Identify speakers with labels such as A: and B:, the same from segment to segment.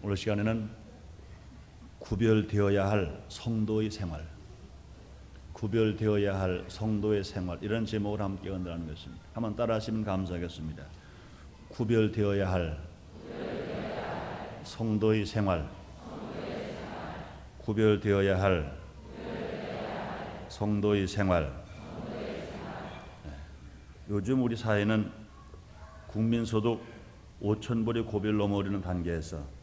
A: 오늘 시간에는 구별되어야 할 성도의 생활, 구별되어야 할 성도의 생활, 이런 제목을 함께 언급하는 것입니다. 한번 따라하시면 감사하겠습니다. 구별되어야 할 성도의 생활, 구별되어야 할 성도의 생활. 요즘 우리 사회는 국민소득 5,000불이 고비를 넘어오려는 단계에서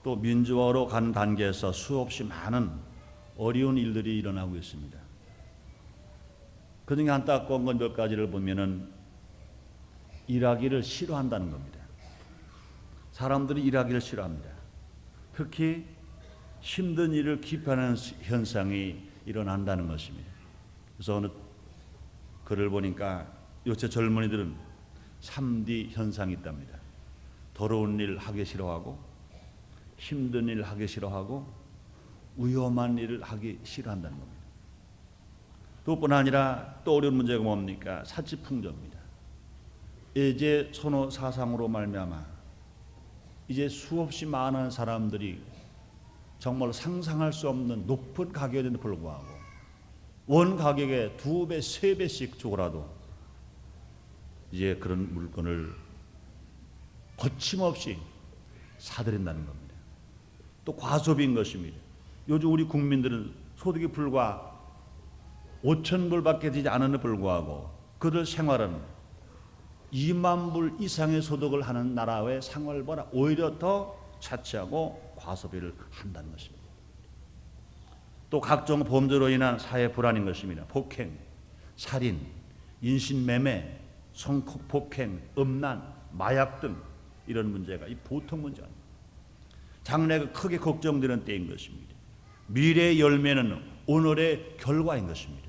A: 또 민주화로 간 단계에서 수없이 많은 어려운 일들이 일어나고 있습니다. 그중에 안타까운 건 몇 가지를 보면은 일하기를 싫어한다는 겁니다. 사람들이 일하기를 싫어합니다. 특히 힘든 일을 기피하는 현상이 일어난다는 것입니다. 그래서 어느 글을 보니까 요새 젊은이들은 3D 현상이 있답니다. 더러운 일 하기 싫어하고, 힘든 일 하기 싫어하고, 위험한 일을 하기 싫어한다는 겁니다. 그것뿐 아니라 또 어려운 문제가 뭡니까? 사치풍조입니다. 이제 선호 사상으로 말미암아 이제 수없이 많은 사람들이 정말 상상할 수 없는 높은 가격에도 불구하고 원 가격의 2배, 3배씩 주고라도 이제 그런 물건을 거침없이 사들인다는 겁니다. 또 과소비인 것입니다. 요즘 우리 국민들은 소득이 불과 5,000불밖에 되지 않음에도 불구하고 그들 생활은 2만 불 이상의 소득을 하는 나라의 생활보다 오히려 더 차치하고 과소비를 한다는 것입니다. 또 각종 범죄로 인한 사회 불안인 것입니다. 폭행, 살인, 인신매매, 성폭행, 음란, 마약 등 이런 문제가 이 보통 문제가 아닙니다. 장래가 크게 걱정되는 때인 것입니다. 미래의 열매는 오늘의 결과인 것입니다.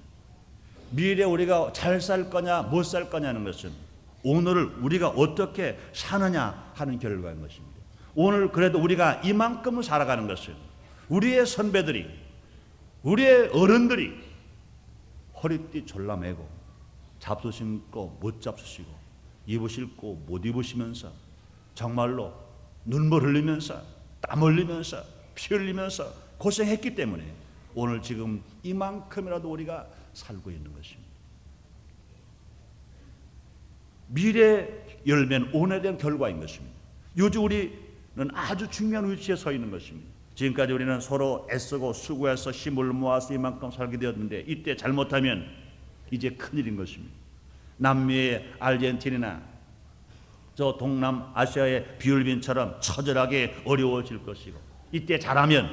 A: 미래에 우리가 잘 살 거냐 못 살 거냐는 것은 오늘을 우리가 어떻게 사느냐 하는 결과인 것입니다. 오늘 그래도 우리가 이만큼을 살아가는 것은 우리의 선배들이, 우리의 어른들이 허리띠 졸라매고 잡수신고 못 잡수시고 입으실고 못 입으시면서 정말로 눈물 흘리면서 땀 흘리면서 피 흘리면서 고생했기 때문에 오늘 지금 이만큼이라도 우리가 살고 있는 것입니다. 미래 열매는 오늘에 대한 결과인 것입니다. 요즘 우리는 아주 중요한 위치에 서 있는 것입니다. 지금까지 우리는 서로 애쓰고 수고해서 힘을 모아서 이만큼 살게 되었는데 이때 잘못하면 이제 큰일인 것입니다. 남미의 아르헨티나나 저 동남아시아의 비율빈처럼 처절하게 어려워질 것이고 이때 잘하면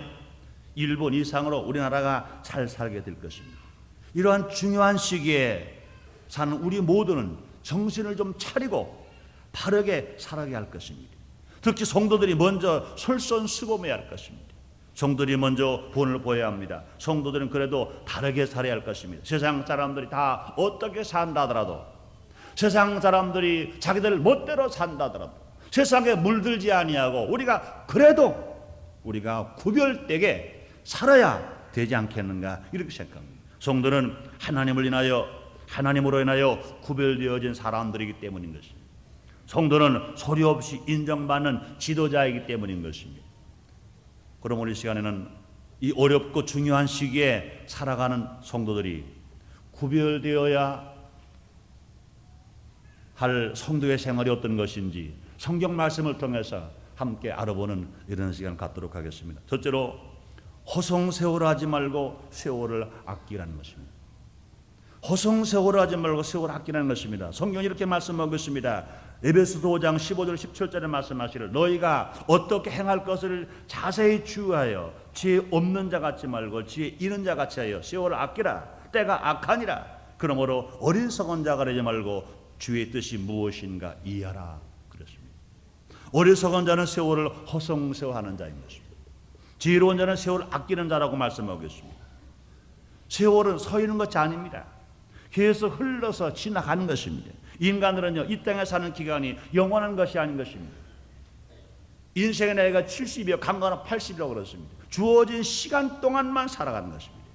A: 일본 이상으로 우리나라가 잘 살게 될 것입니다. 이러한 중요한 시기에 사는 우리 모두는 정신을 좀 차리고 바르게 살아가야 할 것입니다. 특히 성도들이 먼저 솔선수범해야 할 것입니다. 성도들이 먼저 본을 보여야 합니다. 성도들은 그래도 다르게 살아야 할 것입니다. 세상 사람들이 다 어떻게 산다 하더라도, 세상 사람들이 자기들 멋대로 산다 하더라도, 세상에 물들지 아니하고 우리가 그래도 우리가 구별되게 살아야 되지 않겠는가 이렇게 생각합니다. 성도는 하나님으로 인하여 구별되어진 사람들이기 때문인 것입니다. 성도는 소리 없이 인정받는 지도자이기 때문인 것입니다. 그럼 오늘 시간에는 이 어렵고 중요한 시기에 살아가는 성도들이 구별되어야 할 성도의 생활이 어떤 것인지 성경 말씀을 통해서 함께 알아보는 이런 시간을 갖도록 하겠습니다. 첫째로 허송세월을 하지 말고 세월을 아끼라는 것입니다. 허송세월을 하지 말고 세월을 아끼라는 것입니다. 성경이 이렇게 말씀하고 있습니다. 에베소서 5장 15절 17절에 말씀하시를 너희가 어떻게 행할 것을 자세히 주의하여 지혜 없는 자 같지 말고 지혜 있는 자 같이 하여 세월을 아끼라. 때가 악하니라. 그러므로 어리석은 자가 되지 말고 주의 뜻이 무엇인가 이해하라 그랬습니다. 어리석은 자는 세월을 허송세월하는 자인 것입니다. 지혜로운 자는 세월을 아끼는 자라고 말씀하고 있습니다. 세월은 서 있는 것이 아닙니다. 계속 흘러서 지나가는 것입니다. 인간들은요, 이 땅에 사는 기간이 영원한 것이 아닌 것입니다. 인생의 나이가 70이요 강건은 80이라고 그렇습니다. 주어진 시간 동안만 살아가는 것입니다.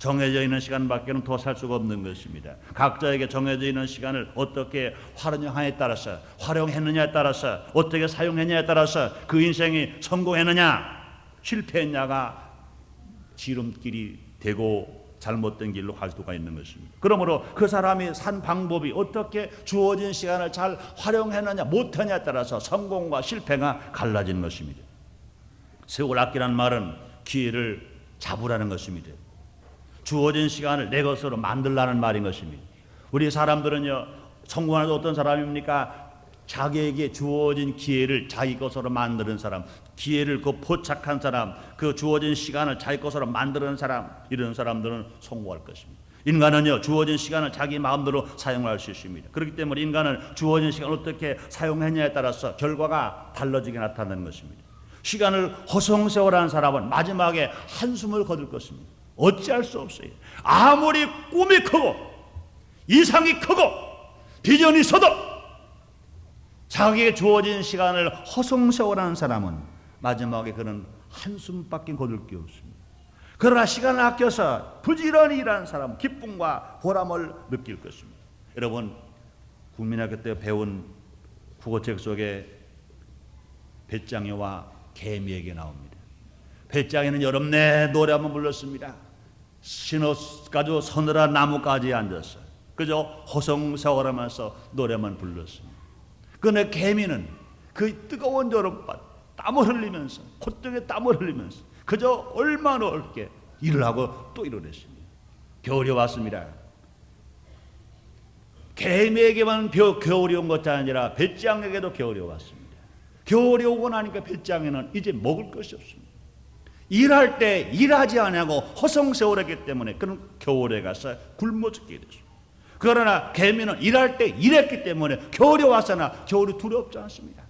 A: 정해져 있는 시간밖에는 더 살 수가 없는 것입니다. 각자에게 정해져 있는 시간을 어떻게 활용하냐에 따라서, 활용했느냐에 따라서, 어떻게 사용했냐에 따라서 그 인생이 성공했느냐 실패했냐가 지름길이 되고 잘못된 길로 갈 수가 있는 것입니다. 그러므로 그 사람이 산 방법이 어떻게 주어진 시간을 잘 활용했느냐 못하냐에 따라서 성공과 실패가 갈라지는 것입니다. 세월 아끼라는 말은 기회를 잡으라는 것입니다. 주어진 시간을 내 것으로 만들라는 말인 것입니다. 우리 사람들은요, 성공하는 어떤 사람입니까? 자기에게 주어진 기회를 자기 것으로 만드는 사람, 기회를 그 포착한 사람, 그 주어진 시간을 자기 것으로 만드는 사람, 이런 사람들은 성공할 것입니다. 인간은요, 주어진 시간을 자기 마음대로 사용할 수 있습니다. 그렇기 때문에 인간은 주어진 시간을 어떻게 사용했냐에 따라서 결과가 달라지게 나타나는 것입니다. 시간을 허송세월한 사람은 마지막에 한숨을 거둘 것입니다. 어찌할 수 없어요. 아무리 꿈이 크고 이상이 크고 비전이 있어도 자기에게 주어진 시간을 허송세월한 사람은 마지막에 그는 한숨밖에 거둘 게 없습니다. 그러나 시간을 아껴서 부지런히 일하는 사람은 기쁨과 보람을 느낄 것입니다. 여러분, 국민학교 때 배운 국어책 속에 배짱이와 개미에게 나옵니다. 배짱이는 여름내 노래 한번 불렀습니다. 신어가지고 서늘한 나무까지 앉아서 그저 허송세월하면서 노래만 불렀습니다. 그런데 개미는 그 뜨거운 여름밤 땀을 흘리면서, 콧등에 땀을 흘리면서 그저 얼마나 어렵게 일을 하고 또 일을 했습니다. 겨울이 왔습니다. 개미에게만 겨울이 온 것이 아니라 배짱에게도 겨울이 왔습니다. 겨울이 오고 나니까 배짱에는 이제 먹을 것이 없습니다. 일할 때 일하지 않냐고 허송세월했기 때문에 그는 겨울에 가서 굶어 죽게 됐습니다. 그러나 개미는 일할 때 일했기 때문에 겨울이 왔으나 겨울이 두렵지 않습니다.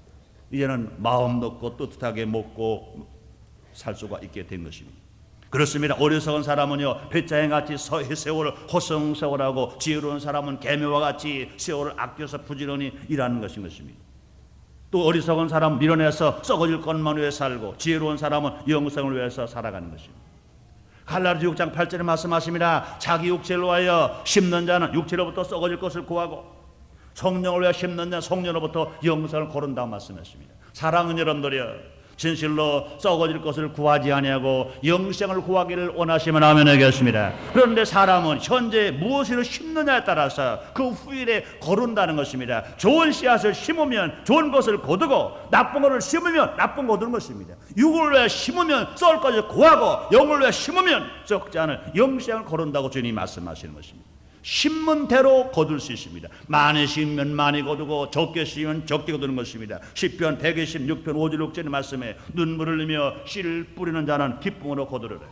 A: 이제는 마음 놓고 떳떳하게 먹고 살 수가 있게 된 것입니다. 그렇습니다. 어리석은 사람은요, 배짱이같이 세월을 허송세월하고 지혜로운 사람은 개미와 같이 세월을 아껴서 부지런히 일하는 것입니다. 또 어리석은 사람은 밀어내서 썩어질 것만 위해 살고 지혜로운 사람은 영생을 위해서 살아가는 것입니다. 갈라디아 6장 8절에 말씀하십니다. 자기 육체를 위하여 심는 자는 육체로부터 썩어질 것을 구하고 성령을 위하여 심는 자는 성령으로부터 영생을 거른다고 말씀했습니다. 사랑하는 여러분들이여, 진실로 썩어질 것을 구하지 아니하고 영생을 구하기를 원하시면 아멘 하겠습니다. 그런데 사람은 현재 무엇을 심느냐에 따라서 그 후일에 거른다는 것입니다. 좋은 씨앗을 심으면 좋은 것을 거두고 나쁜 것을 심으면 나쁜 것을 거두는 것입니다. 육을 위해 심으면 썩을 것을 구하고 영을 위해 심으면 썩지 않을 영생을 거른다고 주님이 말씀하시는 것입니다. 심은 대로 거둘 수 있습니다. 많이 심으면 많이 거두고 적게 심으면 적게 거두는 것입니다. 시편 126편 5절 6절의 말씀에 눈물을 흘리며 씨를 뿌리는 자는 기쁨으로 거두리라.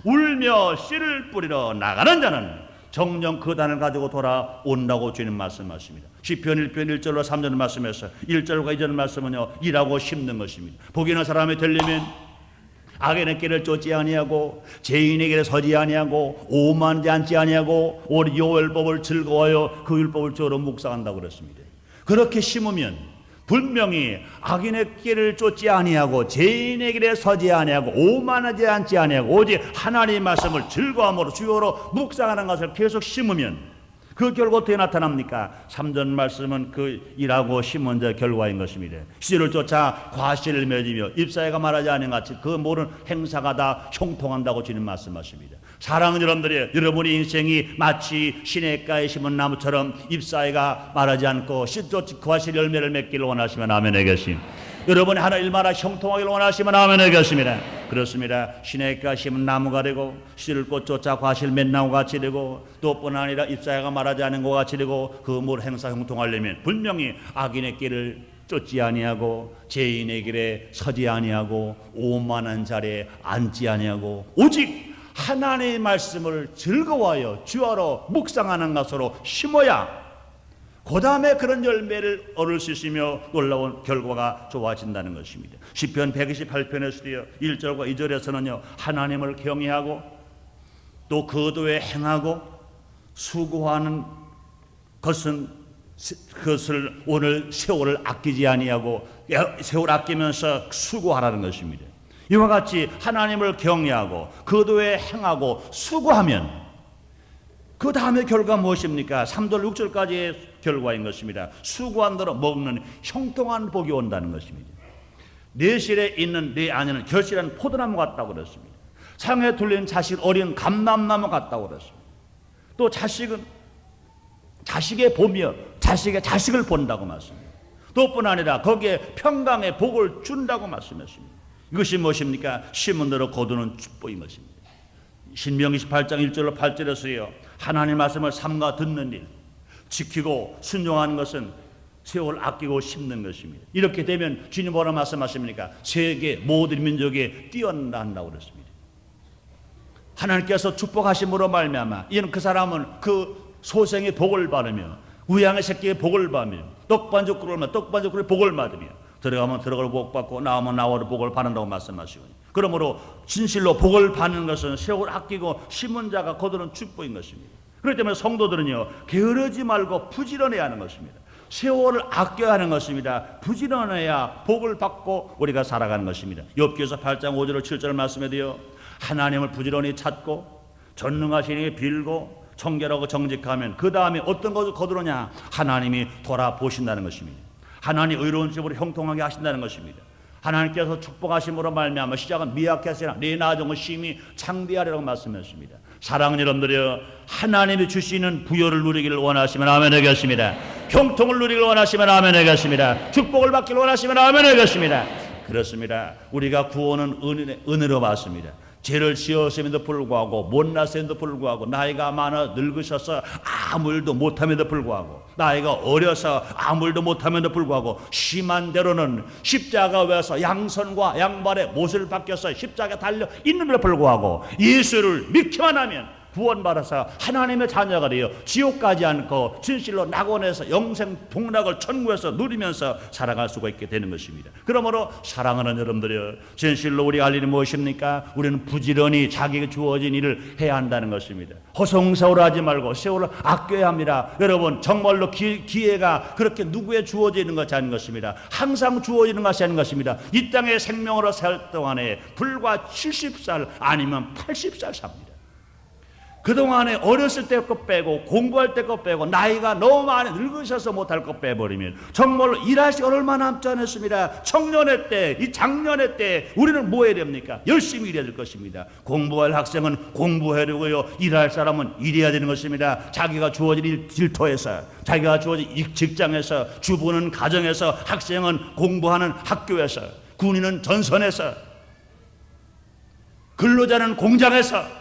A: 울며 씨를 뿌리러 나가는 자는 정녕 그 단을 가지고 돌아온다고 주님 말씀하십니다. 시편 1편 1절로 3절의 말씀에서 1절과 2절의 말씀은요, 일하고 심는 것입니다. 복 있는 사람이 되려면 악인의 길을 쫓지 아니하고 죄인의 길에 서지 아니하고 오만하지 않지 아니하고 오직 여호와의 율법을 즐거워하여 그 율법을 주로 묵상한다고 그랬습니다. 그렇게 심으면 분명히 악인의 길을 쫓지 아니하고 죄인의 길에 서지 아니하고 오만하지 않지 아니하고 오직 하나님의 말씀을 즐거움으로 주요로 묵상하는 것을 계속 심으면 그 결과 어떻게 나타납니까? 3절 말씀은 그 일하고 심은 자의 결과인 것입니다. 씨를 쫓아 과실을 맺으며 잎사귀가 말하지 않은 같이 그 모든 행사가 다 형통한다고 주님 말씀하십니다. 사랑하는 여러분들이, 여러분의 인생이 마치 시냇가에 심은 나무처럼 잎사귀가 말하지 않고 씨 쫓지 과실 열매를 맺기를 원하시면 아멘 하겠습니다. 여러분이 하나 일마다 형통하기를 원하시면 아멘 하겠습니다. 그렇습니다. 시냇가 심은 나무가 되고 씨를 꽃 쫓아 과실 맺는 나무가 같이 되고 또 뿐 아니라 잎사귀가 말하지 않은 것 같이 되고 그 물 행사 형통하려면 분명히 악인의 길을 쫓지 아니하고 죄인의 길에 서지 아니하고 오만한 자리에 앉지 아니하고 오직 하나님의 말씀을 즐거워하여 주하러 묵상하는 것으로 심어야 그 다음에 그런 열매를 얻을 수 있으며 놀라운 결과가 좋아진다는 것입니다. 시편 128편에서도요 1절과 2절에서는요 하나님을 경외하고 또 그도에 행하고 수고하는 그것을 오늘 세월을 아끼지 아니하고 세월 아끼면서 수고하라는 것입니다. 이와 같이 하나님을 경외하고 그도에 행하고 수고하면 그 다음에 결과 무엇입니까? 3절 6절까지의 결과인 것입니다. 수고한 대로 먹는 형통한 복이 온다는 것입니다. 내 실에 있는 내 안에는 결실한 포도나무 같다고 그랬습니다. 상에 둘린 자식 어린 감람나무 같다고 그랬습니다. 또 자식은 자식의 보며 자식의 자식을 본다고 말씀합니다. 또뿐 아니라 거기에 평강의 복을 준다고 말씀했습니다. 이것이 무엇입니까? 심은 대로 거두는 축복인 것입니다. 신명기 18장 1절로 8절에서요, 하나님 말씀을 삼가 듣는 일, 지키고 순종하는 것은 세월 아끼고 심는 것입니다. 이렇게 되면 주님 뭐라 말씀하십니까? 세계 모든 민족에 뛰어난다고 그랬습니다. 하나님께서 축복하심으로 말미암아 이는 그 사람은 그 소생의 복을 받으며 우양의 새끼의 복을 받으며 떡반죽 꿀을 복을 받으며 들어가면 들어갈 복 받고 나오면 나오는 복을 받는다고 말씀하시거든요. 그러므로 진실로 복을 받는 것은 세월 아끼고 심은 자가 거두는 축복인 것입니다. 그렇기 때문에 성도들은요, 게으르지 말고 부지런해야 하는 것입니다. 세월을 아껴야 하는 것입니다. 부지런해야 복을 받고 우리가 살아가는 것입니다. 욥기서 8장 5절 7절 말씀에도요, 하나님을 부지런히 찾고 전능하신 이에게 빌고 청결하고 정직하면 그 다음에 어떤 것을 거두느냐, 하나님이 돌아보신다는 것입니다. 하나님 의로운 집으로 형통하게 하신다는 것입니다. 하나님께서 축복하심으로 말미암아 시작은 미약했으나 내 나중은 심히 창대하리라고 말씀했습니다. 사랑하는 여러분들이여, 하나님이 주시는 부여를 누리기를 원하시면 아멘 하겠습니다. 형통을 누리기를 원하시면 아멘 하겠습니다. 축복을 받기를 원하시면 아멘 하겠습니다. 그렇습니다. 우리가 구원은 은혜로 받습니다. 죄를 지었음에도 불구하고 못났음에도 불구하고 나이가 많아 늙으셔서 아무 일도 못함에도 불구하고 나이가 어려서 아무 일도 못함에도 불구하고 심한 대로는 십자가 위에서 양손과 양발에 못을 박혀서 십자가에 달려 있는데도 불구하고 예수를 믿기만 하면 구원받아서 하나님의 자녀가 되어 지옥 가지 않고 진실로 낙원에서 영생 복락을 천국에서 누리면서 살아갈 수가 있게 되는 것입니다. 그러므로 사랑하는 여러분들이여, 진실로 우리가 할 일이 무엇입니까? 우리는 부지런히 자기에게 주어진 일을 해야 한다는 것입니다. 허송세월하지 말고 세월을 아껴야 합니다. 여러분, 정말로 기회가 그렇게 누구에 주어지는 것이 아닌 것입니다. 항상 주어지는 것이 아닌 것입니다. 이 땅에 생명으로 살 동안에 불과 70살 아니면 80살 삽니다. 그동안에 어렸을 때 것 빼고 공부할 때 것 빼고 나이가 너무 많이 늙으셔서 못할 것 빼버리면 정말로 일할 시간 얼마 남지 않았습니다. 청년의 때, 이 장년의 때 우리는 뭐 해야 됩니까? 열심히 일해야 될 것입니다. 공부할 학생은 공부해야 되고요, 일할 사람은 일해야 되는 것입니다. 자기가 주어진 일터에서, 자기가 주어진 직장에서, 주부는 가정에서, 학생은 공부하는 학교에서, 군인은 전선에서, 근로자는 공장에서,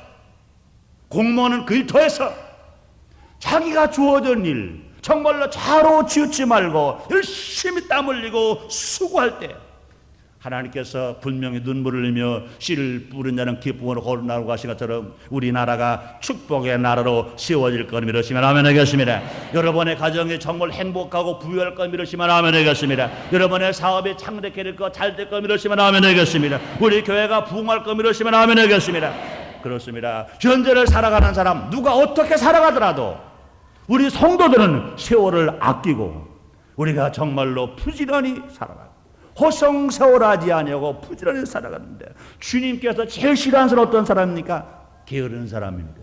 A: 공무원은 그 일터에서 자기가 주어진 일 정말로 좌로 치우치 말고 열심히 땀 흘리고 수고할 때 하나님께서 분명히 눈물을 흘리며 씨를 뿌린 자는 기쁨으로 거듭나고 하신 것처럼 우리나라가 축복의 나라로 세워질 것 믿으시면 아멘 하겠습니다. 여러분의 가정이 정말 행복하고 부유할 것 믿으시면 아멘 하겠습니다. 여러분의 사업이 창대케 될 것, 잘 될 것 믿으시면 아멘 하겠습니다. 우리 교회가 부흥할 것 믿으시면 아멘 하겠습니다. 그렇습니다. 현재를 살아가는 사람, 누가 어떻게 살아가더라도 우리 성도들은 세월을 아끼고 우리가 정말로 부지런히 살아가고 허송세월하지 아니하고 부지런히 살아가는데, 주님께서 제일 싫어하는 사람 어떤 사람입니까? 게으른 사람입니다.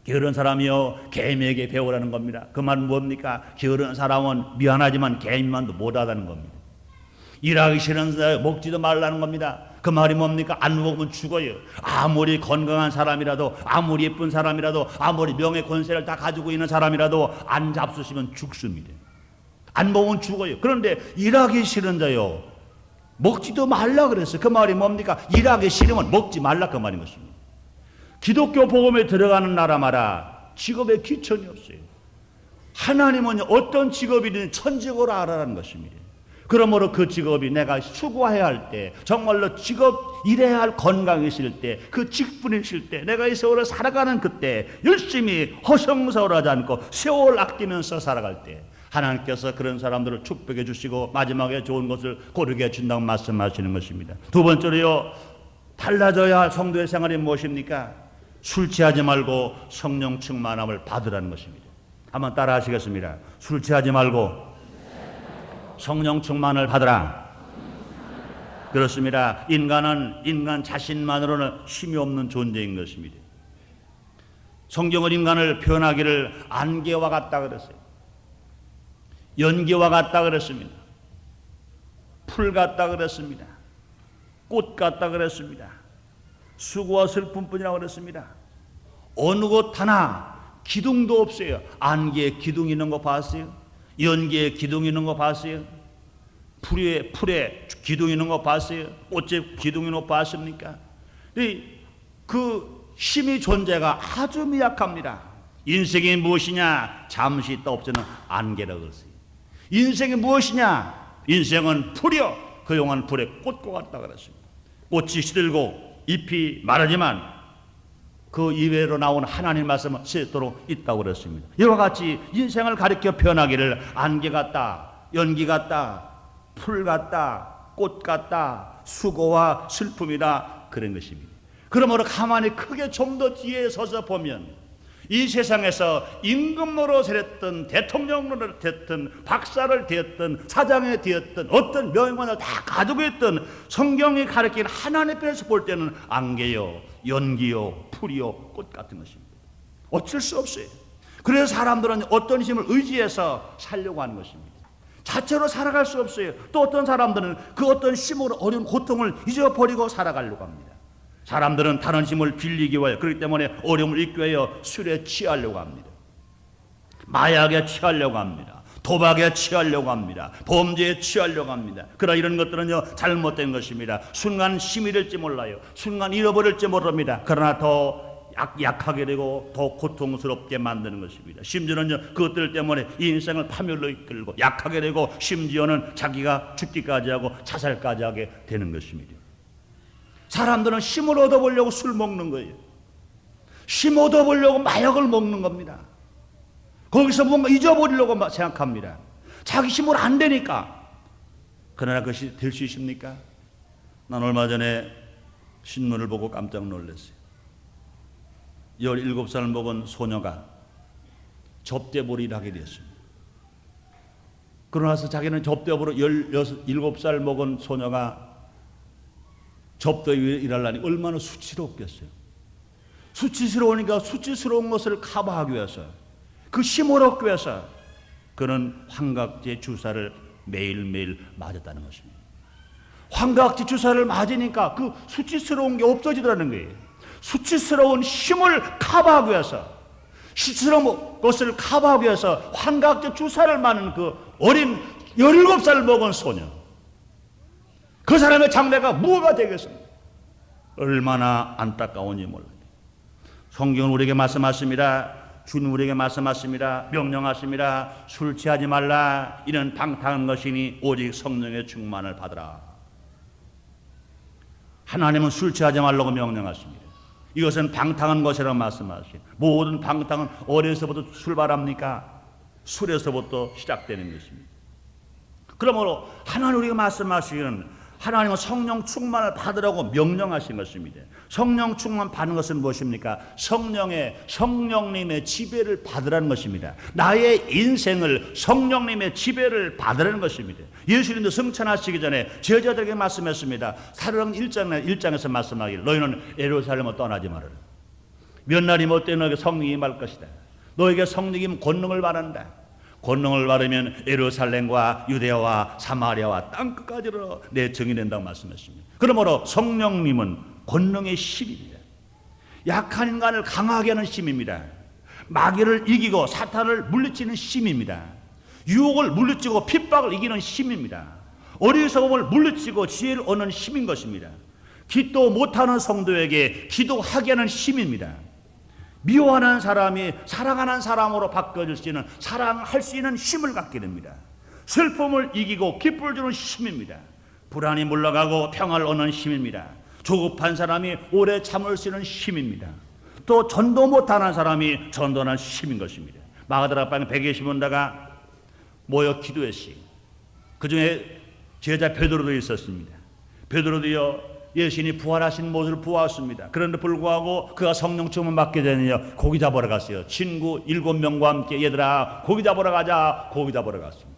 A: 게으른 사람이요, 개미에게 배우라는 겁니다. 그 말은 뭡니까? 게으른 사람은 미안하지만 개미만도 못하다는 겁니다. 일하기 싫은 사람 먹지도 말라는 겁니다. 그 말이 뭡니까? 안 먹으면 죽어요. 아무리 건강한 사람이라도, 아무리 예쁜 사람이라도, 아무리 명예 권세를 다 가지고 있는 사람이라도 안 잡수시면 죽습니다. 안 먹으면 죽어요. 그런데 일하기 싫은 자요, 먹지도 말라 그랬어요. 그 말이 뭡니까? 일하기 싫으면 먹지 말라, 그 말인 것입니다. 기독교 복음에 들어가는 나라마다 직업에 기천이 없어요. 하나님은 어떤 직업이든 천직으로 알아라는 것입니다. 그러므로 그 직업이 내가 수고해야 할 때, 정말로 직업 일해야 할 건강이 있을 때, 그 직분이 있을 때, 내가 이 세월을 살아가는 그때 열심히 허송세월하지 않고 세월 아끼면서 살아갈 때 하나님께서 그런 사람들을 축복해 주시고 마지막에 좋은 것을 고르게 해준다고 말씀하시는 것입니다. 두 번째로요, 달라져야 할 성도의 생활이 무엇입니까? 술 취하지 말고 성령 충만함을 받으라는 것입니다. 한번 따라 하시겠습니다. 술 취하지 말고 성령 충만을 받으라. 그렇습니다. 인간은 인간 자신만으로는 힘이 없는 존재인 것입니다. 성경은 인간을 표현하기를 안개와 같다 그랬어요. 연기와 같다 그랬습니다. 풀 같다 그랬습니다. 꽃 같다 그랬습니다. 수고와 슬픔뿐이라고 그랬습니다. 어느 곳 하나 기둥도 없어요. 안개에 기둥 있는 거 봤어요? 연기에 기둥 있는 거 봤어요? 풀에 기둥 있는 거 봤어요? 꽃에 기둥 있는 거 봤습니까? 그 힘이 존재가 아주 미약합니다. 인생이 무엇이냐? 잠시 있다 없어지는 안개라고 그랬어요. 인생이 무엇이냐? 인생은 풀이요, 그 용한 풀의 꽃과 같다 그랬습니다. 꽃이 시들고 잎이 마르지만 그 이외로 나온 하나님 말씀은 세도록 있다고 그랬습니다. 이와 같이 인생을 가리켜 표현하기를 안개 같다, 연기 같다, 풀 같다, 꽃 같다, 수고와 슬픔이다 그런 것입니다. 그러므로 가만히 크게 좀 더 뒤에 서서 보면 이 세상에서 임금 노릇을 대통령을 됐든 박사를 되었든 사장이 되었든 어떤 명예관을 다 가지고 있던 성경이 가르치는 하나님 편에서 볼 때는 안개요, 연기요, 풀이요, 꽃 같은 것입니다. 어쩔 수 없어요. 그래서 사람들은 어떤 힘을 의지해서 살려고 하는 것입니다. 자체로 살아갈 수 없어요. 또 어떤 사람들은 그 어떤 힘으로 어려운 고통을 잊어버리고 살아가려고 합니다. 사람들은 다른 힘을 빌리기 위하여, 그렇기 때문에 어려움을 잊기 위하여 술에 취하려고 합니다. 마약에 취하려고 합니다. 도박에 취하려고 합니다. 범죄에 취하려고 합니다. 그러나 이런 것들은요 잘못된 것입니다. 순간 힘이 될지 몰라요. 순간 잃어버릴지 모릅니다. 그러나 더 약하게 되고 더 고통스럽게 만드는 것입니다. 심지어는요 그것들 때문에 이 인생을 파멸로 이끌고 약하게 되고 심지어는 자기가 죽기까지 하고 자살까지 하게 되는 것입니다. 사람들은 힘을 얻어보려고 술 먹는 거예요. 힘 얻어보려고 마약을 먹는 겁니다. 거기서 뭔가 잊어버리려고 생각합니다. 자기 힘으로 안 되니까. 그러나 그것이 될 수 있습니까? 난 얼마 전에 신문을 보고 깜짝 놀랐어요. 17살 먹은 소녀가 접대몰이를 하게 되었습니다. 그러나서 자기는 접대업으로 17살 먹은 소녀가 접대 위에 일하려니 얼마나 수치스럽겠어요. 수치스러우니까 수치스러운 것을 커버하기 위해서, 그 힘을 얻기 위해서 그는 환각제 주사를 매일매일 맞았다는 것입니다. 환각제 주사를 맞으니까 그 수치스러운 게 없어지더라는 거예요. 수치스러운 힘을 커버하기 위해서, 수치스러운 것을 커버하기 위해서 환각제 주사를 맞는 그 어린 17살 먹은 소녀, 그 사람의 장래가 뭐가 되겠습니까? 얼마나 안타까운지 몰라요. 성경은 우리에게 말씀하십니다. 주님 우리에게 말씀하십니다. 명령하십니다. 술 취하지 말라. 이는 방탕한 것이니 오직 성령의 충만을 받으라. 하나님은 술 취하지 말라고 명령하십니다. 이것은 방탕한 것이라고 말씀하십니다. 모든 방탕은 어려서부터 출발합니까? 술에서부터 시작되는 것입니다. 그러므로 하나님 우리가 말씀하시기는 하나님은 성령 충만을 받으라고 명령하신 것입니다. 성령 충만 받는 것은 무엇입니까? 성령님의 지배를 받으라는 것입니다. 나의 인생을 성령님의 지배를 받으라는 것입니다. 예수님도 승천하시기 전에 제자들에게 말씀했습니다. 사도행 1장에서 말씀하기를 너희는 예루살렘을 떠나지 말아라. 몇 날이 못되어 너에게 성령이 임할 것이다. 너에게 성령이 권능을 받는다. 권능을 받으면 예루살렘과 유대와 사마리아와 땅끝까지로 내 증인이 된다고 말씀했습니다. 그러므로 성령님은 권능의 힘입니다. 약한 인간을 강하게 하는 힘입니다. 마귀를 이기고 사탄을 물리치는 힘입니다. 유혹을 물리치고 핍박을 이기는 힘입니다. 어리석음을 물리치고 지혜를 얻는 힘인 것입니다. 기도 못하는 성도에게 기도하게 하는 힘입니다. 미워하는 사람이 사랑하는 사람으로 바꿔줄 수 있는, 사랑할 수 있는 힘을 갖게 됩니다. 슬픔을 이기고 기쁨을 주는 힘입니다. 불안이 물러가고 평화를 얻는 힘입니다. 조급한 사람이 오래 참을 수 있는 힘입니다. 또 전도 못하는 사람이 전도하는 힘인 것입니다. 마가다락방에 120원다가 모여 기도했어요. 그 중에 제자 베드로도 있었습니다. 베드로도요 예수님이 부활하신 모습을 보았습니다. 그런데 불구하고 그가 성령 충만 받게 되느냐 고기 잡으러 갔어요. 친구 7명과 함께 얘들아 고기 잡으러 가자. 고기 잡으러 갔습니다.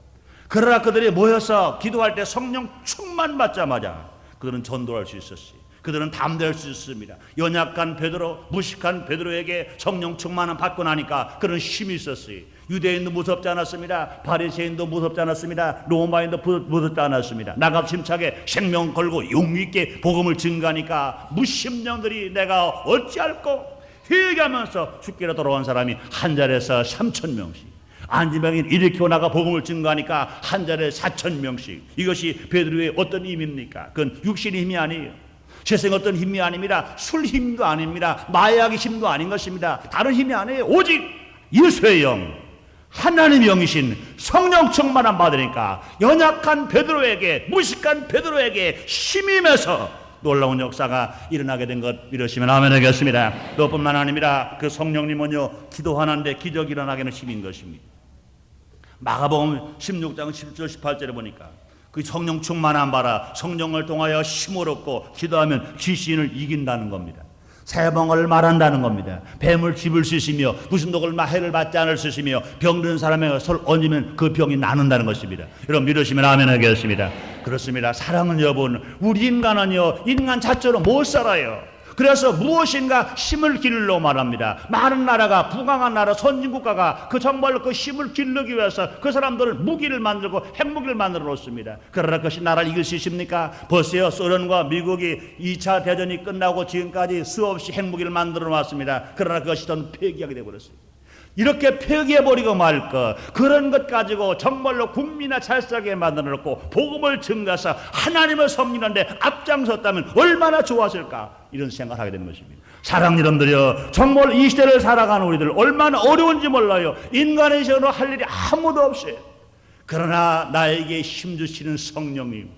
A: 그러나 그들이 모여서 기도할 때 성령 충만 받자마자 그들은 전도할 수 있었어요. 그들은 담대할 수 있습니다. 연약한 베드로, 무식한 베드로에게 성령 충만을 받고 나니까 그런 힘이 있었어요. 유대인도 무섭지 않았습니다. 바리새인도 무섭지 않았습니다. 로마인도 무섭지 않았습니다. 나갑심차게 생명 걸고 용기 있게 복음을 증가하니까 무심령들이 내가 어찌할꼬 회개하면서 죽기로 돌아온 사람이 한 자리에서 3,000명씩, 안진병인 일으키고 나가 복음을 증거하니까 한 자리에 4,000명씩. 이것이 베드로의 어떤 힘입니까? 그건 육신의 힘이 아니에요. 세상의 어떤 힘이 아닙니다. 술 힘도 아닙니다. 마약의 힘도 아닌 것입니다. 다른 힘이 아니에요. 오직 예수의 영, 하나님의 영이신 성령 충만함 받으니까 연약한 베드로에게, 무식한 베드로에게 힘이 임해서 놀라운 역사가 일어나게 된 것 믿으시면 아멘 하겠습니다. 너뿐만 아닙니다. 그 성령님은요, 기도하는데 기적이 일어나게 하는 힘인 것입니다. 마가복음 16장 17절 18절에 보니까 그 성령 충만함 받아 성령을 통하여 힘을 얻고 기도하면 귀신을 이긴다는 겁니다. 세방을 말한다는 겁니다. 뱀을 집을 수 있으며 무슨 독을 해를 받지 않을 수 있으며 병든 사람에게 손을 얹으면 그 병이 낫는다는 것입니다. 여러분 믿으시면 아멘 하겠습니다. 그렇습니다. 사랑은 여러분, 우리 인간은요, 인간 자체로 못 살아요. 그래서 무엇인가 힘을 기르려고 말합니다. 많은 나라가, 부강한 나라, 선진국가가 그 정말로 그 힘을 기르기 위해서 그 사람들은 무기를 만들고 핵무기를 만들어 놓습니다. 그러나 그것이 나라를 이길 수 있습니까? 벌써요, 소련과 미국이 2차 대전이 끝나고 지금까지 수없이 핵무기를 만들어 놨습니다. 그러나 그것이 전 폐기하게 되어버렸어요. 이렇게 폐기해버리고 말 것, 그런 것 가지고 정말로 국민을 잘 살게 만들어놓고 복음을 증가해서 하나님을 섬기는데 앞장섰다면 얼마나 좋았을까, 이런 생각을 하게 되는 것입니다. 사랑하는 여러분들이여, 정말 이 시대를 살아가는 우리들 얼마나 어려운지 몰라요. 인간의 시간으로 할 일이 아무도 없어요. 그러나 나에게 힘주시는 성령님,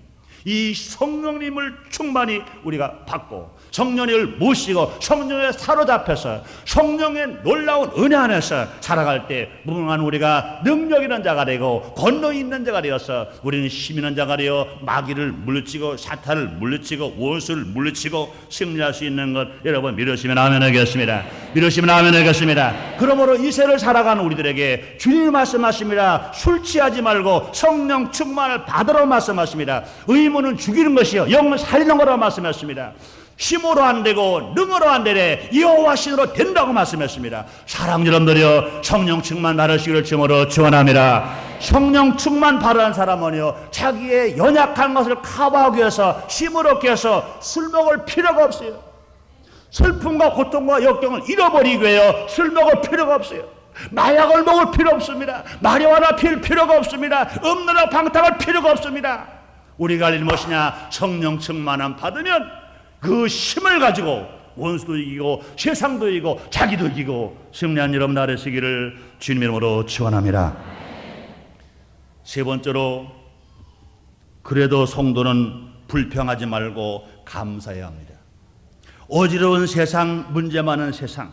A: 이 성령님을 충만히 우리가 받고 성령을 모시고 성령에 사로잡혀서 성령의 놀라운 은혜 안에서 살아갈 때 무능한 우리가 능력 있는 자가 되고 권능 있는 자가 되어서 우리는 힘 있는 자가 되어 마귀를 물리치고 사탄을 물리치고 원수를 물리치고 승리할 수 있는 것, 여러분 믿으시면 아멘 하겠습니다. 믿으시면 아멘 하겠습니다. 그러므로 이 세를 살아가는 우리들에게 주님이 말씀하십니다. 술 취하지 말고 성령 충만을 받으라고 말씀하십니다. 의무는 죽이는 것이요 영은 살리는 거라고 말씀하십니다. 힘으로 안 되고 능으로 안 되래 여호와 신으로 된다고 말씀했습니다. 사랑하는 여러분들이여, 성령 충만 받으시기를 주님으로 축원합니다. 성령 충만 받은 사람은요, 자기의 연약한 것을 커버하기 위해서 힘을 얻기 위해서 술 먹을 필요가 없어요. 슬픔과 고통과 역경을 잃어버리기 위해 술 먹을 필요가 없어요. 마약을 먹을 필요 없습니다. 마리화나 필 필요가 없습니다. 음료나 방탕할 필요가 없습니다. 우리가 할 일은 무엇이냐? 성령 충만함 받으면 그 힘을 가지고 원수도 이기고 세상도 이기고 자기도 이기고 승리한 여러분 나르시기를 주님 이름으로 축원합니다. 세 번째로, 그래도 성도는 불평하지 말고 감사해야 합니다. 어지러운 세상, 문제 많은 세상,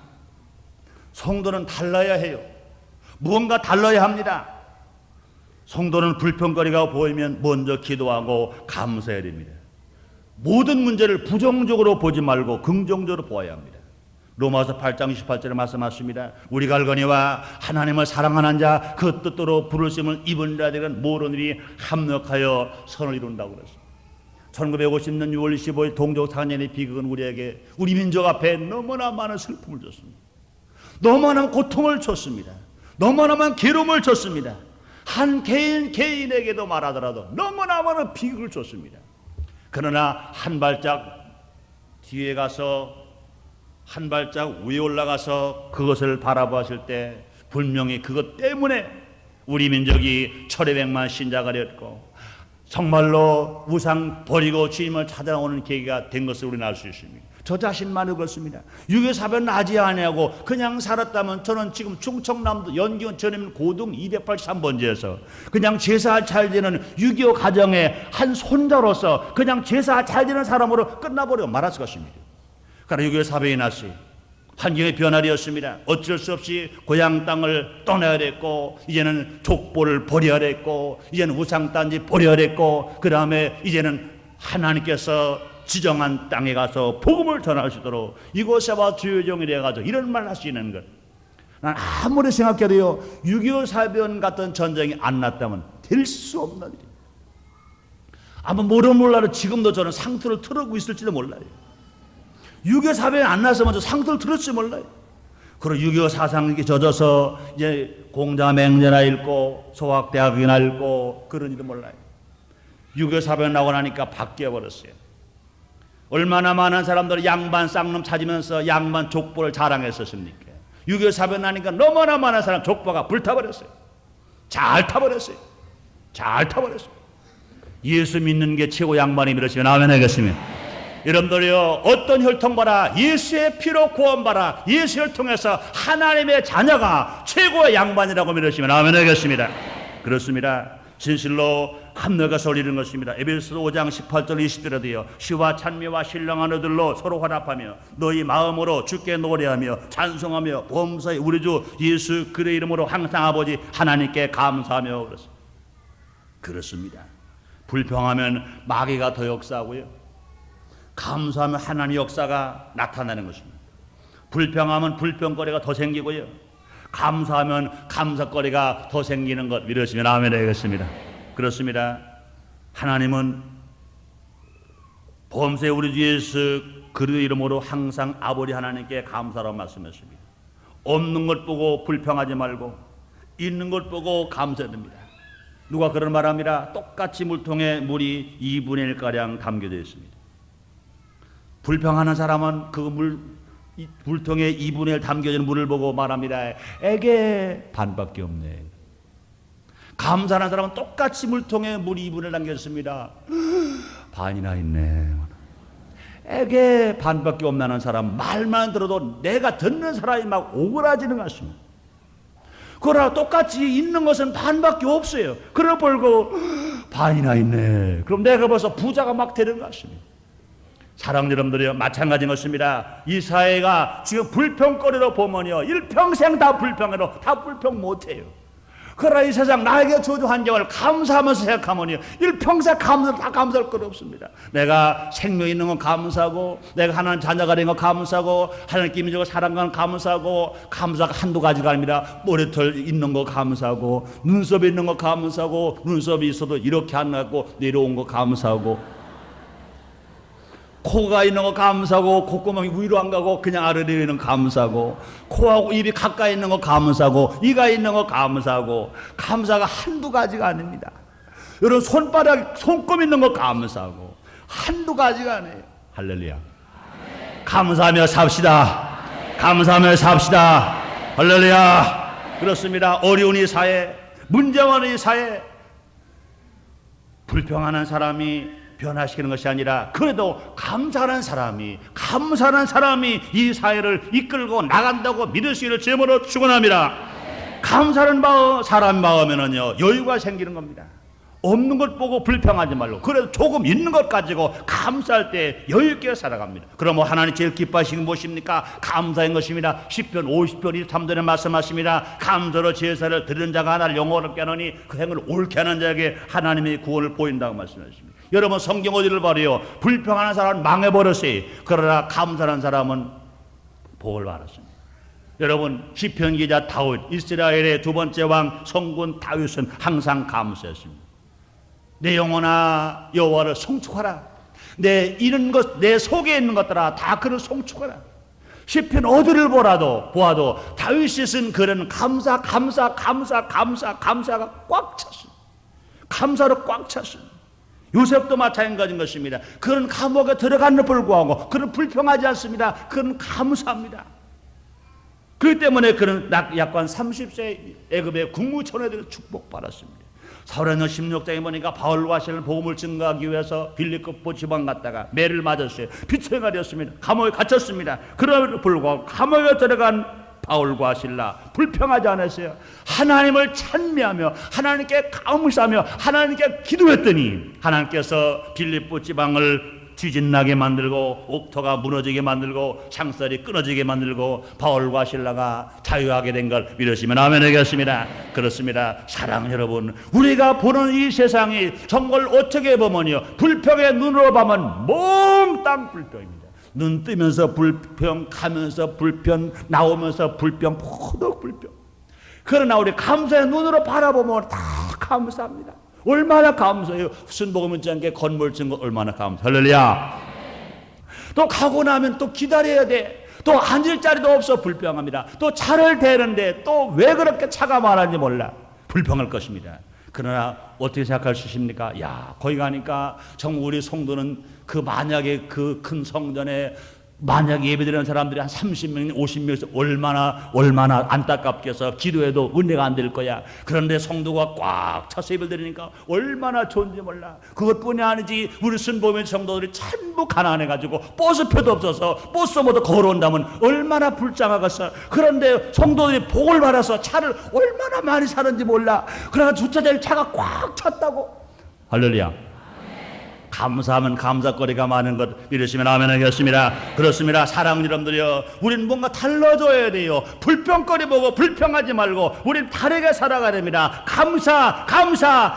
A: 성도는 달라야 해요. 무언가 달라야 합니다. 성도는 불평거리가 보이면 먼저 기도하고 감사해야 됩니다. 모든 문제를 부정적으로 보지 말고 긍정적으로 보아야 합니다. 로마서 8장 28절에 말씀하십니다. 우리가 알거니와 하나님을 사랑하는 자 그 뜻대로 부르심을 입은 자들은 모든 일이 합력하여 선을 이룬다고 그랬습니다. 1950년 6월 25일 동족 사년의 비극은 우리에게, 우리 민족 앞에 너무나 많은 슬픔을 줬습니다. 너무나 많은 고통을 줬습니다. 너무나 많은 괴로움을 줬습니다. 한 개인에게도 말하더라도 너무나 많은 비극을 줬습니다. 그러나 한 발짝 뒤에 가서, 한 발짝 위에 올라가서 그것을 바라보았을 때 분명히 그것 때문에 우리 민족이 천여백만 신자가 되었고 정말로 우상 버리고 주님을 찾아오는 계기가 된 것을 우리는 알 수 있습니다. 저 자신만도 그렇습니다. 유교사변 나지 아니하고 그냥 살았다면 저는 지금 충청남도 연기원 전임 고등 283번지에서 그냥 제사 잘 지는 유교 가정의 한 손자로서 그냥 제사 잘 지는 사람으로 끝나버리고 말았을 것입니다. 그러나 유교사변이 났어요. 환경의 변화되었습니다. 어쩔 수 없이 고향 땅을 떠나야 됐고, 이제는 족보를 버려야 됐고, 이제는 우상단지 버려야 됐고, 그 다음에 이제는 하나님께서 지정한 땅에 가서 복음을 전할 수 있도록 이곳에 와 주의 종이 되어가지고 이런 말을 할 수 있는 것. 난 아무리 생각해도요, 6.25 사변 같은 전쟁이 안 났다면 될 수 없는 일이에요. 아마 모르는 몰라도 지금도 저는 상투를 틀어고 있을지도 몰라요. 6.25 사변이 안 나서 먼저 상도를 들었지 몰라요. 그리고 6.25 사상에 젖어서 이제 공자맹제나 읽고 소학대학이나 읽고 그런 일은 몰라요. 6.25 사변 나고 나니까 바뀌어버렸어요. 얼마나 많은 사람들이 양반 쌍놈 찾으면서 양반 족보를 자랑했었습니까? 6.25 사변 나니까 너무나 많은 사람 족보가 불타버렸어요. 잘 타버렸어요. 잘 타버렸어요. 예수 믿는 게 최고 양반이 그러시면 아멘 하겠습니다. 여러분들이요, 어떤 혈통 봐라, 예수의 피로 구원받아 예수 혈통에서 하나님의 자녀가 최고의 양반이라고 믿으시면 아멘 하겠습니다. 그렇습니다. 진실로 함너가서 올리는 것입니다. 에베소서 5장 18절 20절에도요, 시와 찬미와 신령한 어들로 서로 화답하며 너희 마음으로 주께 노래하며 찬송하며 범사에 우리 주 예수 그의 이름으로 항상 아버지 하나님께 감사하며 그렇습니다. 불평하면 마귀가 더 역사하고요, 감사하면 하나님의 역사가 나타나는 것입니다. 불평하면 불평거리가 더 생기고요, 감사하면 감사거리가 더 생기는 것 믿으시면 아멘 하겠습니다. 그렇습니다. 하나님은 범세 우리 주 예수 그의 이름으로 항상 아버지 하나님께 감사라고 말씀하십니다. 없는 것 보고 불평하지 말고 있는 것 보고 감사드립니다. 누가 그런 말합니다. 똑같이 물통에 물이 2분의 1가량 담겨져 있습니다. 불평하는 사람은 그 물통에 2분의 1 담겨진 물을 보고 말합니다. 에게 반밖에 없네. 감사하는 사람은 똑같이 물통에 물이 2분의 1 담겼습니다. 반이나 있네. 에게 반밖에 없나는 사람, 말만 들어도 내가 듣는 사람이 막 오그라지는 것 같습니다. 그러나 똑같이 있는 것은 반밖에 없어요. 그러나 벌고 반이나 있네. 그럼 내가 벌써 부자가 막 되는 것 같습니다. 사랑 여러분들이요, 마찬가지인 것입니다. 이 사회가 지금 불평거리로 보면요, 일평생 다 불평해도 다 불평 못해요. 그러나 이 세상 나에게 주어진 환경을 감사하면서 생각하면요, 일평생 다 감사할 것 없습니다. 내가 생명 있는 건 감사하고, 내가 하나님 자녀가 된 건 감사하고, 하나님께 주고 사랑하는 감사하고, 감사가 한두 가지가 아닙니다. 머리털 있는 거 감사하고, 눈썹이 있는 거 감사하고, 눈썹이 있어도 이렇게 안 나고 내려온 거 감사하고, 코가 있는 거 감사하고, 콧구멍이 위로 안 가고 그냥 아래로 있는 거 감사하고, 코하고 입이 가까이 있는 거 감사하고, 이가 있는 거 감사하고, 감사가 한두 가지가 아닙니다. 여러분 손바닥 손금 있는 거 감사하고 한두 가지가 아니에요. 할렐루야. 감사하며 삽시다. 감사하며 삽시다. 할렐루야. 그렇습니다. 어려운 이 사회, 문제 많은 이 사회, 불평하는 사람이 변화시키는 것이 아니라 그래도 감사하는 사람이 이 사회를 이끌고 나간다고 믿을 수 있는 제목으로 축원합니다. 감사하는 사람 마음에는요, 여유가 생기는 겁니다. 없는 것 보고 불평하지 말고, 그래도 조금 있는 것 가지고 감사할 때 여유 있게 살아갑니다. 그러면 하나님 제일 기뻐하시는 무엇입니까? 감사인 것입니다. 시편 50편 23절에 말씀하십니다. 감사로 제사를 드리는 자가 하나를 영원롭게 하느니 그 행을 옳게 하는 자에게 하나님의 구원을 보인다고 말씀하십니다. 여러분 성경 어디를 봐요? 불평하는 사람은 망해버렸어요. 그러나 감사하는 사람은 복을 받았습니다. 여러분 시편 기자 다윗, 이스라엘의 두 번째 왕 성군 다윗은 항상 감사했습니다. 내 영혼아 여호와를 송축하라. 내 이런 것, 내 속에 있는 것들아 다 그를 송축하라. 시편 어디를 보아도 다윗이 쓴 글은 감사가 꽉 찼습니다. 감사로 꽉 찼습니다. 요셉도 마찬가지인 것입니다. 그는 감옥에 들어갔는데 불구하고 그는 불평하지 않습니다. 그는 감사합니다. 그렇기 때문에 그는 약관 30세 애굽의 국무총리들을 축복받았습니다. 사울의 16장에 보니까 바울과 실라는 복음을 증거하기 위해서 빌립보 지방 갔다가 매를 맞았어요. 피처리가 되었습니다. 감옥에 갇혔습니다. 그럼에도 불구하고 감옥에 들어간 바울과 실라 불평하지 않았어요. 하나님을 찬미하며 하나님께 감사하며 하나님께 기도했더니 하나님께서 빌립보 지방을 뒤진나게 만들고 옥토가 무너지게 만들고 창살이 끊어지게 만들고 바울과 실라가 자유하게 된 걸 믿으시면 아멘 하겠습니다. 그렇습니다. 사랑 여러분, 우리가 보는 이 세상이 정말 어떻게 보면요, 불평의 눈으로 보면 몽땅 불평입니다. 눈 뜨면서 불평, 가면서 불평, 나오면서 불평, 모두 불평. 그러나 우리 감사의 눈으로 바라보면 다 감사합니다. 얼마나 감사해요. 순복음 문자께 건물 증거 얼마나 감사. 할렐루야. 또 가고 나면 또 기다려야 돼. 또 앉을 자리도 없어 불평합니다. 또 차를 대는데 또 왜 그렇게 차가 많은지 몰라 불평할 것입니다. 그러나 어떻게 생각할 수 있습니까? 야, 거기 가니까 정말 우리 성도는 그 만약에 그 큰 성전에 만약 예배드리는 사람들이 한 30명, 50명에서 얼마나 안타깝게 해서 기도해도 은혜가 안 될 거야. 그런데 성도가 꽉 차서 예배를 드리니까 얼마나 좋은지 몰라. 그것뿐이 아니지 우리 순복음 성도들이 전부 가난해가지고 버스표도 없어서 버스 모두 걸어온다면 얼마나 불쌍하겠어. 그런데 성도들이 복을 받아서 차를 얼마나 많이 사는지 몰라. 그러나 주차장에 차가 꽉 찼다고. 할렐루야. 감사하면 감사거리가 많은 것 믿으시면 아멘 하겠습니다. 그렇습니다. 사랑하는 여러분들이요, 우리는 뭔가 달라져야 돼요. 불평거리 보고 불평하지 말고 우리는 다르게 살아가야 됩니다.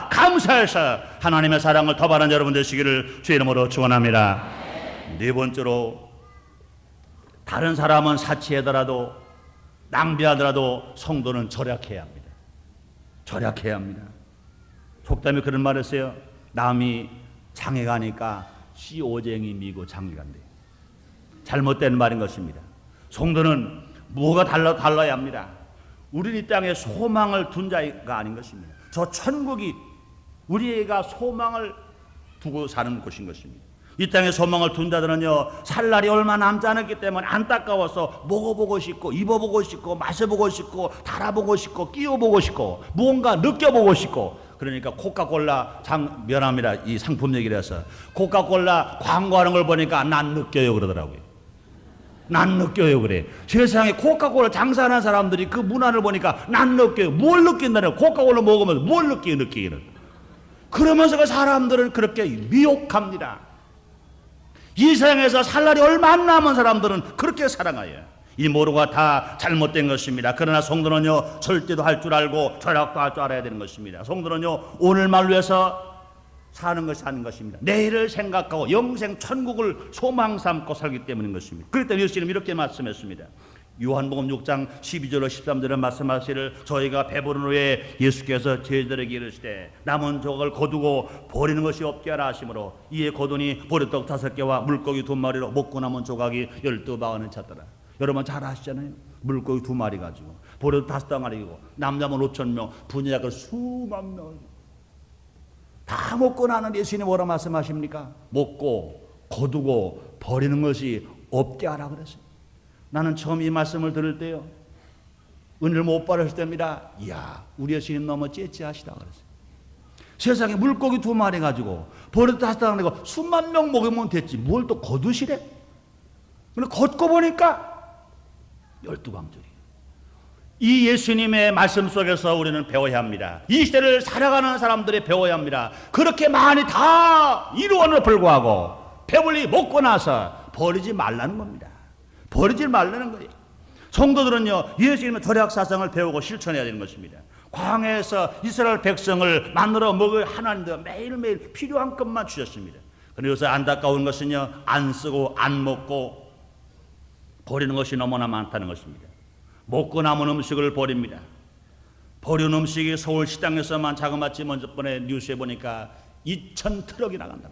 A: 감사해서 하나님의 사랑을 더 받는 여러분 되시기를 주의 이름으로 축원합니다. 네 번째로, 다른 사람은 사치하더라도 낭비하더라도 성도는 절약해야 합니다. 절약해야 합니다. 속담에 그런 말 했어요. 남이 장에 가니까 씨오쟁이 미고 장에 간대. 잘못된 말인 것입니다. 성도는 뭐가 달라야 합니다. 우리는 이 땅에 소망을 둔 자가 아닌 것입니다. 저 천국이 우리가 소망을 두고 사는 곳인 것입니다. 이 땅에 소망을 둔 자들은요, 살 날이 얼마 남지 않았기 때문에 안타까워서 먹어보고 싶고 입어보고 싶고 마셔보고 싶고 달아보고 싶고 끼워보고 싶고 무언가 느껴보고 싶고. 그러니까 코카콜라 미안합니다, 이 상품 얘기를 해서 코카콜라 광고하는 걸 보니까 난 느껴요 그러더라고요. 난 느껴요 그래. 세상에 코카콜라 장사하는 사람들이 그 문화를 보니까 난 느껴요. 뭘 느낀다냐. 코카콜라 먹으면서 뭘 느끼기는. 그러면서 그 사람들은 그렇게 미혹합니다. 이 세상에서 살 날이 얼마 안 남은 사람들은 그렇게 살아가요. 이 모두가 다 잘못된 것입니다. 그러나 성도는요, 절대도 할 줄 알고 절약도 할 줄 알아야 되는 것입니다. 성도는요, 오늘만 위해서 사는 것입니다. 내일을 생각하고 영생 천국을 소망 삼고 살기 때문인 것입니다. 그럴 때 예수님은 이렇게 말씀했습니다. 요한복음 6장 12절로 13절에 말씀하시를, 저희가 배부른 후에 예수께서 제자들에게 이르시되 남은 조각을 거두고 버리는 것이 없게 하라 하시므로 이에 거두니 보리떡 5개와 물고기 2마리로 먹고 남은 조각이 12바가는 찼더라. 여러분 잘 아시잖아요. 물고기 2마리 가지고 보리떡 5덩어리고 남자만 5,000명, 분야가 수만 명 다 먹고 나는 예수님이 뭐라 말씀하십니까? 먹고 거두고 버리는 것이 없게 하라 그랬어요. 나는 처음 이 말씀을 들을 때요, 은혜를 못 받았을 때입니다. 이야, 우리 예수님 너무 째째하시다 그랬어요. 세상에 물고기 2마리 가지고 버릇 5덩어리고 수만 명 먹으면 됐지 뭘 또 거두시래? 근데 걷고 보니까 12방울이. 이 예수님의 말씀 속에서 우리는 배워야 합니다. 이 시대를 살아가는 사람들이 배워야 합니다. 그렇게 많이 다 이루어는 불구하고 배불리 먹고 나서 버리지 말라는 겁니다. 버리지 말라는 거예요. 성도들은요, 예수님의 절약 사상을 배우고 실천해야 되는 것입니다. 광야에서 이스라엘 백성을 만들어 먹을 하나님도 매일매일 필요한 것만 주셨습니다. 그런데 요새 안타까운 것은요, 안 쓰고 안 먹고 버리는 것이 너무나 많다는 것입니다. 먹고 남은 음식을 버립니다. 버린 음식이 서울 시장에서만 자그마치 먼저 번에 뉴스에 보니까 2,000트럭이 나간다.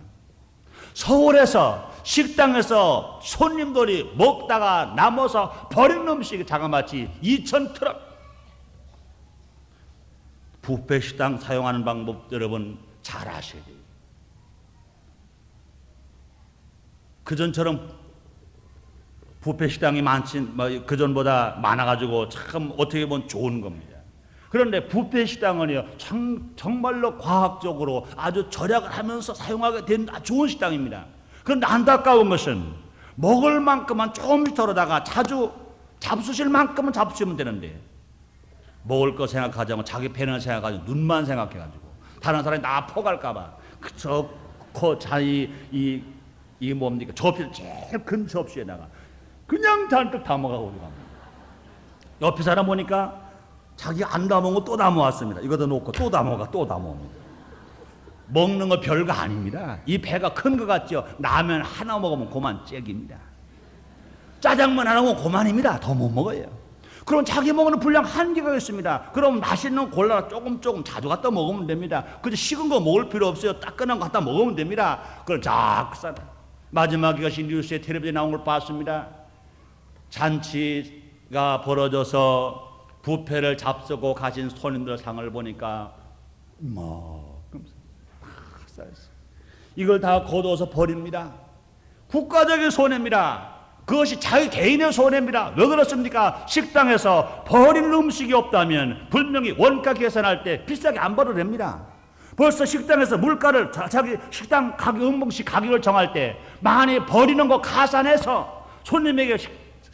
A: 서울에서 식당에서 손님들이 먹다가 남아서 버린 음식이 자그마치 2,000트럭. 뷔페 식당 사용하는 방법 여러분 잘 아셔야 돼요. 그전처럼 뷔페 식당이 그전보다 많아가지고 참 어떻게 보면 좋은 겁니다. 그런데 뷔페 식당은요, 정말로 과학적으로 아주 절약을 하면서 사용하게 된 좋은 식당입니다. 그런데 안타까운 것은 먹을 만큼만 조금씩 덜어다가 자주 잡수실 만큼은 잡수시면 되는데 먹을 거 생각하지 않고 자기 배는 생각하지 않고 눈만 생각해가지고 다른 사람이 나 포갈까봐 이게 뭡니까? 접시, 제일 큰 접시에다가 그냥 잔뜩 담아가고 갑니다. 옆에 사람 보니까 자기 안 담은 거 또 담아왔습니다. 이거도 놓고 또 담아가 또 담아옵니다. 먹는 거 별거 아닙니다. 이 배가 큰 거 같죠? 라면 하나 먹으면 그만 째깁니다. 짜장면 하나 먹으면 그만입니다. 더 못 먹어요. 그럼 자기 먹는 분량 한계가 있습니다. 그럼 맛있는 거 골라 조금 자주 갖다 먹으면 됩니다. 그저 식은 거 먹을 필요 없어요. 따끈한 거 갖다 먹으면 됩니다. 그걸 자꾸 싸다. 마지막 이것이 뉴스에 텔레비전에 나온 걸 봤습니다. 잔치가 벌어져서 뷔페를 잡수고 가신 손님들 상을 보니까 이걸 다 거둬서 버립니다. 국가적인 손해입니다. 그것이 자기 개인의 손해입니다. 왜 그렇습니까? 식당에서 버리는 음식이 없다면 분명히 원가 계산할 때 비싸게 안 벌어도 됩니다. 벌써 식당에서 물가를 자기 식당 가격, 음식 가격을 정할 때 많이 버리는 거 가산해서 손님에게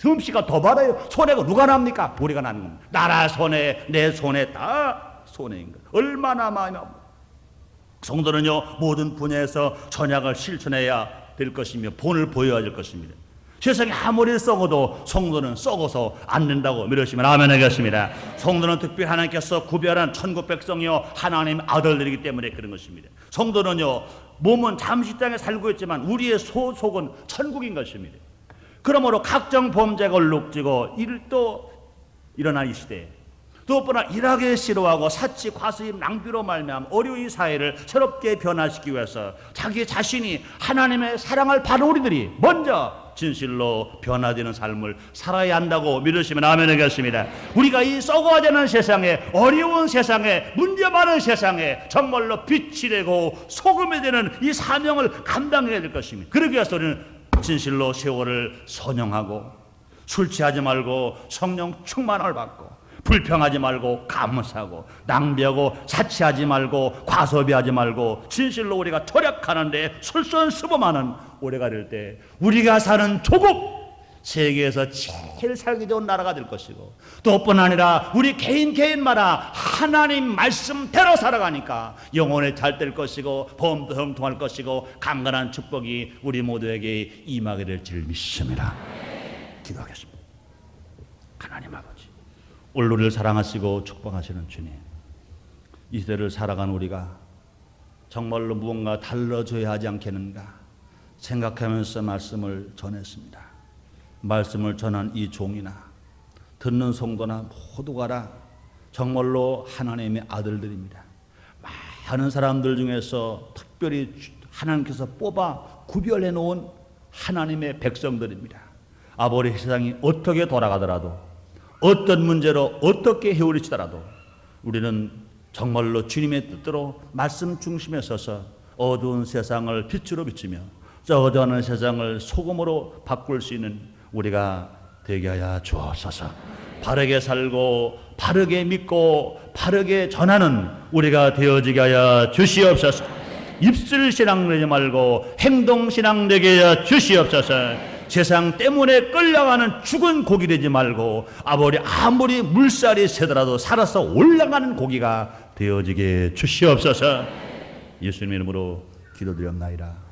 A: 음식가 더 받아요. 손해가 누가 납니까? 우리가 나는 겁니다. 나라 손해, 내 손해 다 손해인 것. 얼마나 많이 납니까? 성도는요, 모든 분야에서 전략을 실천해야 될 것이며 본을 보여야 될 것입니다. 세상이 아무리 썩어도 성도는 썩어서 안 된다고 믿으시면 아멘 하겠습니다. 성도는 특별히 하나님께서 구별한 천국 백성이요 하나님의 아들들이기 때문에 그런 것입니다. 성도는요, 몸은 잠시 땅에 살고 있지만 우리의 소속은 천국인 것입니다. 그러므로 각종 범죄가 얼룩지고 또 일어난 이 시대에 무엇보다 일하기 싫어하고 사치, 과수입, 낭비로 말미암아 어려운 이 사회를 새롭게 변화시키기 위해서 자기 자신이 하나님의 사랑을 받은 우리들이 먼저 진실로 변화되는 삶을 살아야 한다고 믿으시면 아멘 하겠습니다. 우리가 이 썩어가는 세상에, 어려운 세상에, 문제 많은 세상에 정말로 빛이 되고 소금이 되는 이 사명을 감당해야 될 것입니다. 그러기 위해서 우리는 진실로 세월을 선용하고 술 취하지 말고 성령 충만을 받고 불평하지 말고 감사하고 낭비하고 사치하지 말고 과소비하지 말고 진실로 우리가 절약하는데 솔선수범하는 올해가 될 때 우리가 사는 조국 세계에서 제일 살기 좋은 나라가 될 것이고 또 뿐 아니라 우리 개인마다 하나님 말씀대로 살아가니까 영혼에 잘 될 것이고 보험도 형통할 것이고 강건한 축복이 우리 모두에게 임하게 될 줄 믿습니다. 기도하겠습니다. 하나님 아버지, 오늘 우리를 사랑하시고 축복하시는 주님, 이 시대를 살아간 우리가 정말로 무언가 달라져야 하지 않겠는가 생각하면서 말씀을 전했습니다. 말씀을 전한 이 종이나 듣는 성도나 모두가 다 정말로 하나님의 아들들입니다. 많은 사람들 중에서 특별히 하나님께서 뽑아 구별해 놓은 하나님의 백성들입니다. 아버지, 세상이 어떻게 돌아가더라도 어떤 문제로 어떻게 헤어리치더라도 우리는 정말로 주님의 뜻대로 말씀 중심에 서서 어두운 세상을 빛으로 비추며 썩어가는 세상을 소금으로 바꿀 수 있는 우리가 되게 하여 주옵소서. 바르게 살고 바르게 믿고 바르게 전하는 우리가 되어지게 하여 주시옵소서. 입술 신앙 되지 말고 행동 신앙 되게 하여 주시옵소서. 세상 때문에 끌려가는 죽은 고기 되지 말고 아무리 물살이 세더라도 살아서 올라가는 고기가 되어지게 주시옵소서. 예수님의 이름으로 기도드렸나이다.